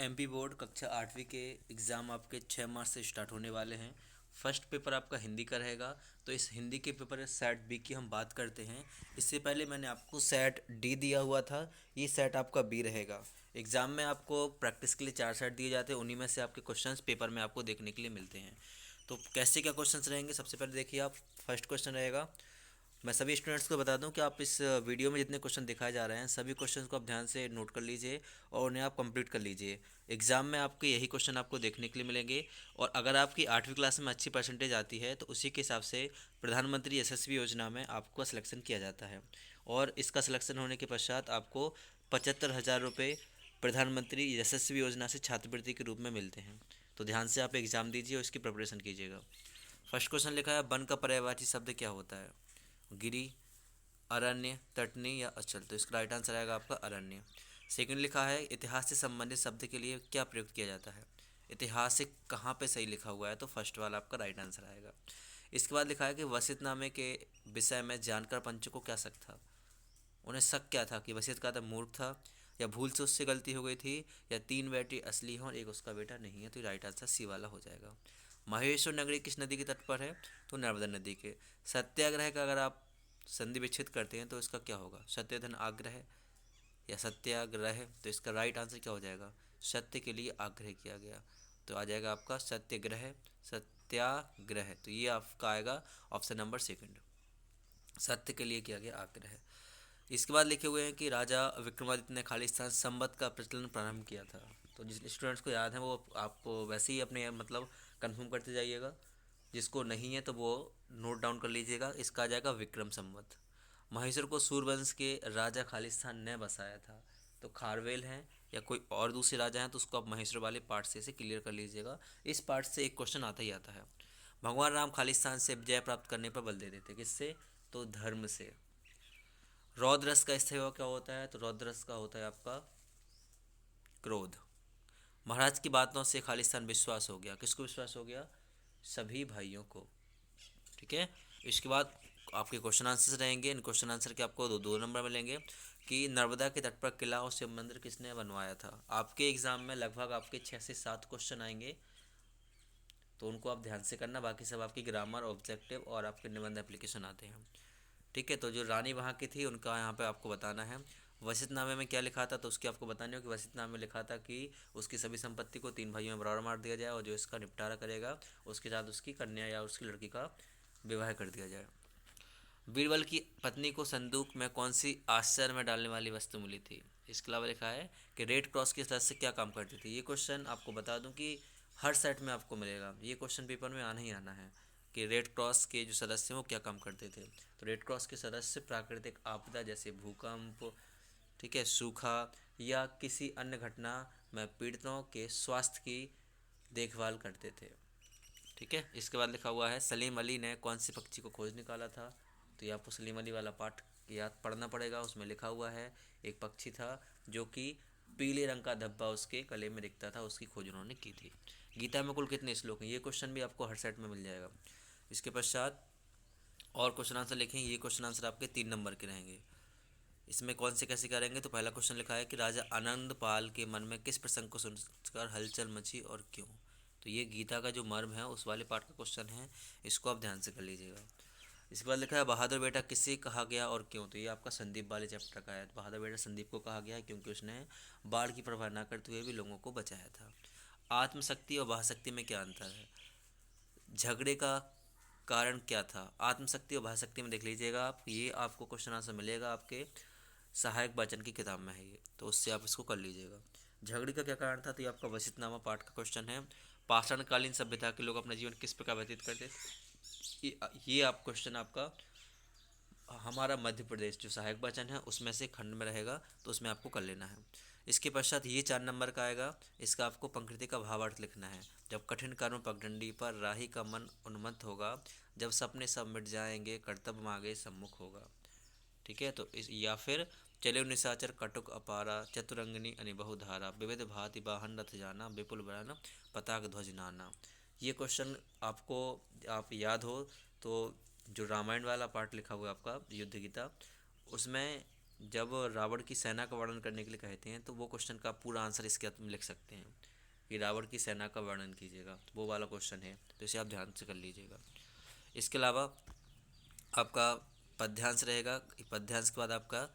MP board कक्षा 8वीं के एग्ज़ाम आपके 6 मार्च से स्टार्ट होने वाले हैं। फर्स्ट पेपर आपका हिंदी का रहेगा। तो इस हिंदी के पेपर सेट बी की हम बात करते हैं। इससे पहले मैंने आपको सेट डी दिया हुआ था, ये सेट आपका बी रहेगा। एग्ज़ाम में आपको प्रैक्टिस के लिए 4 सेट दिए जाते हैं, उन्हीं में से आपके क्वेश्चंस पेपर में आपको देखने के लिए मिलते हैं। तो कैसे क्या क्वेश्चंस रहेंगे, सबसे पहले देखिए आप। फर्स्ट क्वेश्चन रहेगा, मैं सभी स्टूडेंट्स को बता दूं कि आप इस वीडियो में जितने क्वेश्चन दिखाए जा रहे हैं सभी क्वेश्चंस को आप ध्यान से नोट कर लीजिए और उन्हें आप कंप्लीट कर लीजिए। एग्ज़ाम में आपके यही क्वेश्चन आपको देखने के लिए मिलेंगे। और अगर आपकी 8वीं क्लास में अच्छी परसेंटेज आती है तो उसी के हिसाब से प्रधानमंत्री यशस्वी योजना में आपका सिलेक्शन किया जाता है। और इसका सिलेक्शन होने के पश्चात आपको 75,000 रुपये प्रधानमंत्री यशस्वी योजना से छात्रवृत्ति के रूप में मिलते हैं। तो ध्यान से आप एग्ज़ाम दीजिए और इसकी प्रिपरेशन कीजिएगा। फर्स्ट क्वेश्चन लिखा है, वन का पर्यायवाची शब्द क्या होता है? गिरी, अरण्य, तटनी या अचल। तो इसका राइट आंसर आएगा आपका अरण्य। सेकंड लिखा है, इतिहास से संबंधित शब्द के लिए क्या प्रयुक्त किया जाता है? ऐतिहासिक कहाँ पे सही लिखा हुआ है? तो फर्स्ट वाला आपका राइट आंसर आएगा। इसके बाद लिखा है कि वसीयतनामे के विषय में जानकर पंच को क्या शक था? उन्हें शक क्या था कि वसीयत का था मूर्ख था, या भूल से उससे गलती हो गई थी, या 3 बेटे असली हों और एक उसका बेटा नहीं है। तो राइट आंसर सी वाला हो जाएगा। महेश्वर नगरी किस नदी के तट पर है? तो नर्मदा नदी के। सत्याग्रह का अगर आप संधि विच्छेद करते हैं तो इसका क्या होगा? सत्यधन आग्रह या सत्याग्रह। तो इसका राइट आंसर क्या हो जाएगा? सत्य के लिए आग्रह किया गया। तो आ जाएगा आपका सत्याग्रह, सत्याग्रह। तो ये आपका आएगा ऑप्शन नंबर सेकंड, सत्य के लिए किया गया आग्रह। इसके बाद लिखे हुए हैं कि राजा विक्रमादित्य ने खालिस्तान संवत का प्रचलन प्रारंभ किया था। तो जिन स्टूडेंट्स को याद है वो आपको वैसे ही अपने मतलब कंफर्म करते जाइएगा, जिसको नहीं है तो वो नोट डाउन कर लीजिएगा। इसका आ जाएगा विक्रम संवत। महेश्वर को सूर्यवंश के राजा खालिस्तान ने बसाया था। तो खारवेल हैं या कोई और दूसरे राजा हैं तो उसको आप महेश्वर वाले पार्ट से क्लियर कर लीजिएगा। इस पार्ट से एक क्वेश्चन आता ही आता है। भगवान राम खालिस्तान से विजय प्राप्त करने पर बल दे देते, किससे? तो धर्म से। रौद्र रस का स्थायी क्या होता है? तो रौद्र रस का होता है आपका क्रोध। महाराज की बातों से खालिस्तान विश्वास हो गया, किसको विश्वास हो गया? सभी भाइयों को। ठीक है। इसके बाद आपके क्वेश्चन आंसर्स रहेंगे। इन क्वेश्चन आंसर के आपको दो दो नंबर मिलेंगे। कि नर्मदा के तट पर किला और शिव मंदिर किसने बनवाया था? आपके एग्जाम में लगभग आपके 6 से 7 क्वेश्चन आएंगे, तो उनको आप ध्यान से करना। बाकी सब आपकी ग्रामर, ऑब्जेक्टिव और आपके निबंध एप्लीकेशन आते हैं। ठीक है। तो जो रानी वहाँ की थी उनका यहाँ पे आपको बताना है। वसीयतनामे में क्या लिखा था? तो उसकी आपको बतानी हो कि वसीयतनामे में लिखा था कि उसकी सभी संपत्ति को 3 भाइयों में बराबर बांट दिया जाए और जो इसका निपटारा करेगा उसके साथ उसकी कन्या या उसकी लड़की का विवाह कर दिया जाए। बीरबल की पत्नी को संदूक में कौन सी आश्चर्य में डालने वाली वस्तु मिली थी? इसके अलावा लिखा है कि रेड क्रॉस के सदस्य क्या काम करते थे? ये क्वेश्चन आपको बता दूं कि हर सेट में आपको मिलेगा, ये क्वेश्चन पेपर में आना ही आना है कि रेड क्रॉस के जो सदस्य हैं वो क्या काम करते थे। तो रेड क्रॉस के सदस्य प्राकृतिक आपदा जैसे भूकंप, ठीक है, सूखा या किसी अन्य घटना में पीड़ितों के स्वास्थ्य की देखभाल करते थे। ठीक है। इसके बाद लिखा हुआ है सलीम अली ने कौन से पक्षी को खोज निकाला था? तो ये आपको सलीम अली वाला पार्ट याद पढ़ना पड़ेगा। उसमें लिखा हुआ है एक पक्षी था जो कि पीले रंग का धब्बा उसके गले में दिखता था, उसकी खोज उन्होंने की थी। गीता में कुल कितने श्लोक हैं? ये क्वेश्चन भी आपको हर सेट में मिल जाएगा। इसके पश्चात और क्वेश्चन आंसर लिखें। ये क्वेश्चन आंसर आपके 3 नंबर के रहेंगे। इसमें कौन से कैसे करेंगे? तो पहला क्वेश्चन लिखा है कि राजा आनंद पाल के मन में किस प्रसंग को सुनकर हलचल मची और क्यों? तो ये गीता का जो मर्म है उस वाले पार्ट का क्वेश्चन है, इसको आप ध्यान से कर लीजिएगा। इसके बाद लिखा है बहादुर बेटा किसे कहा गया और क्यों? तो ये आपका संदीप वाले चैप्टर का है। तो बहादुर बेटा संदीप को कहा गया है क्योंकि उसने बाढ़ की परवाह न करते हुए भी लोगों को बचाया था। आत्मशक्ति और भाषाशक्ति में क्या अंतर है? झगड़े का कारण क्या था? आत्मशक्ति और भाषाशक्ति में देख लीजिएगा आप, ये आपको क्वेश्चन आंसर मिलेगा आपके सहायक वाचन की किताब में है ये, तो उससे आप इसको कर लीजिएगा। झगड़े का क्या कारण था? तो ये आपका वसीयतनामा पाठ का क्वेश्चन है। पाषाणकालीन सभ्यता के लोग अपना जीवन किस प्रकार व्यतीत करते थे? ये आप क्वेश्चन आपका हमारा मध्य प्रदेश जो सहायक वचन है उसमें से खंड में रहेगा, तो उसमें आपको कर लेना है। इसके पश्चात ये 4 नंबर का आएगा। इसका आपको पंक्ति का भावार्थ लिखना है। जब कठिन कर्म पगडंडी पर राही का मन उन्मत्त होगा, जब सपने सब मिट जाएंगे कर्तव्य मांगे सम्मुख होगा। ठीक है। तो इस या फिर चलो निशाचर कटुक अपारा चतुरंगनी अनि बहुधारा विविध भांति वाहन रथ जाना विपुल बयान पताक ध्वज नाना। ये क्वेश्चन आपको आप याद हो तो जो रामायण वाला पार्ट लिखा हुआ है आपका युद्ध गीता, उसमें जब रावण की सेना का वर्णन करने के लिए कहते हैं तो वो क्वेश्चन का पूरा आंसर इसके अंत में लिख सकते हैं कि रावण की सेना का वर्णन कीजिएगा, तो वो वाला क्वेश्चन है, तो इसे आप ध्यान से कर लीजिएगा। इसके अलावा आपका पद्यांश रहेगा। पद्यांश के बाद आपका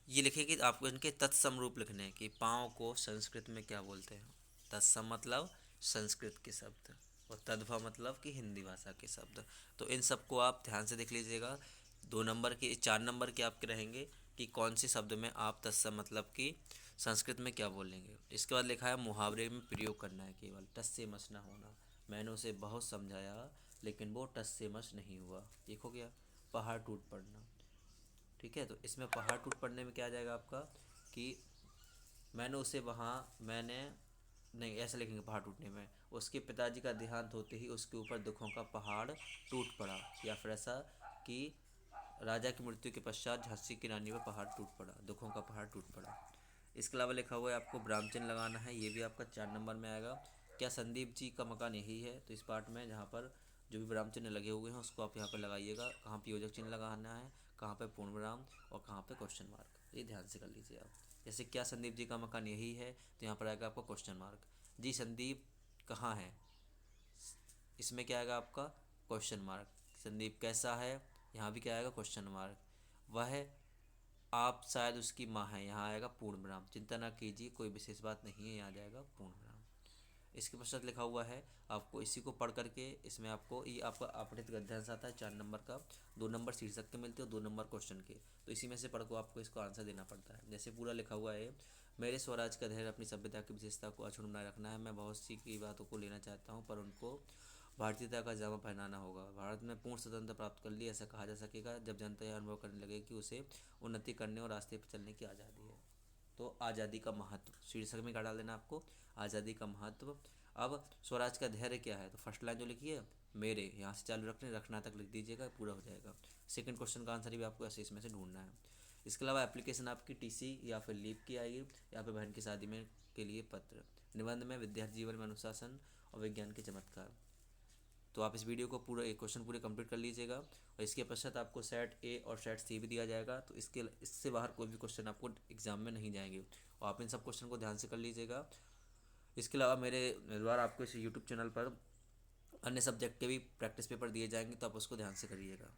ये लिखिए कि आपको इनके तत्सम रूप लिखने हैं कि पाँव को संस्कृत में क्या बोलते हैं। तत्सम मतलब संस्कृत के शब्द, और तद्भव मतलब कि हिंदी भाषा के शब्द। तो इन सबको आप ध्यान से देख लीजिएगा। 2 नंबर के 4 नंबर के आपके रहेंगे कि कौन से शब्द में आप तत्सम मतलब कि संस्कृत में क्या बोलेंगे। इसके बाद लिखा है मुहावरे में प्रयोग करना है केवल। टस से मस ना होना, मैंने उसे बहुत समझाया लेकिन वो टस से मस नहीं हुआ। देखो गया पहाड़ टूट पड़ना। ठीक है, तो इसमें पहाड़ टूट पड़ने में क्या आ जाएगा आपका कि मैंने उसे वहाँ मैंने नहीं, ऐसा लिखेंगे पहाड़ टूटने में, उसके पिताजी का देहांत होते ही उसके ऊपर दुखों का पहाड़ टूट पड़ा। या फिर ऐसा कि राजा की मृत्यु के पश्चात झांसी की रानी पर पहाड़ टूट पड़ा, दुखों का पहाड़ टूट पड़ा। इसके अलावा लिखा हुआ है आपको ब्राह्मचिन्ह लगाना है, ये भी आपका 4 नंबर में आएगा। क्या संदीप जी का मकान यही है, तो इस पार्ट में जहाँ पर जो भी विराम चिन्ह लगे हुए हैं उसको आप यहाँ पर लगाइएगा। कहाँ पे योजक चिन्ह लगाना है, कहाँ पे पूर्ण विराम, और कहाँ पे क्वेश्चन मार्क, ये ध्यान से कर लीजिए आप। जैसे क्या संदीप जी का मकान यही है, तो यहाँ पर आएगा आपका क्वेश्चन मार्क। जी संदीप कहाँ है, इसमें क्या आएगा आपका क्वेश्चन मार्क। संदीप कैसा है, यहाँ भी क्या आएगा क्वेश्चन मार्क। वह आप शायद उसकी माँ है, यहाँ आएगा पूर्ण विराम। चिंता ना कीजिए, कोई विशेष बात नहीं है, यहाँ जाएगा पूर्ण विराम। इसके पश्चात लिखा हुआ है आपको इसी को पढ़ करके, इसमें आपको ये आपका अपठित गद्यांश आता है 4 नंबर का। 2 नंबर शीर्षक के मिलते हैं और 2 नंबर क्वेश्चन के, तो इसी में से पढ़ को आपको इसको आंसर देना पड़ता है। जैसे पूरा लिखा हुआ है, मेरे स्वराज का धैर्य अपनी सभ्यता की विशेषता को अक्षुण्ण बनाए रखना है। मैं बहुत सी की बातों को लेना चाहता हूँ पर उनको भारतीयता का जामा पहनाना होगा। भारत में पूर्ण स्वतंत्रता प्राप्त कर ली ऐसा कहा जा सकेगा जब जनता यह अनुभव करने लगे कि उसे उन्नति करने और रास्ते पर चलने की आज़ादी है। तो आज़ादी का महत्व शीर्षक में क्या डाल देना आपको, आज़ादी का महत्व। अब स्वराज का धैर्य क्या है, तो फर्स्ट लाइन जो लिखी है मेरे, यहाँ से चालू रखने रखना तक लिख दीजिएगा, पूरा हो जाएगा। सेकंड क्वेश्चन का आंसर भी आपको ऐसे इसमें से ढूंढना है। इसके अलावा एप्लीकेशन आपकी टीसी या फिर लीव की आएगी, या फिर बहन की शादी में के लिए पत्र। निबंध में विद्यार्थी जीवन में अनुशासन और विज्ञान के चमत्कार। तो आप इस वीडियो को पूरा एक क्वेश्चन पूरे कंप्लीट कर लीजिएगा, और इसके पश्चात आपको सेट ए और सेट सी भी दिया जाएगा। तो इससे बाहर कोई भी क्वेश्चन आपको एग्जाम में नहीं जाएंगे, और आप इन सब क्वेश्चन को ध्यान से कर लीजिएगा। इसके अलावा मेरे द्वारा आपको इस यूट्यूब चैनल पर अन्य सब्जेक्ट के भी प्रैक्टिस पेपर दिए जाएंगे, तो आप उसको ध्यान से करिएगा।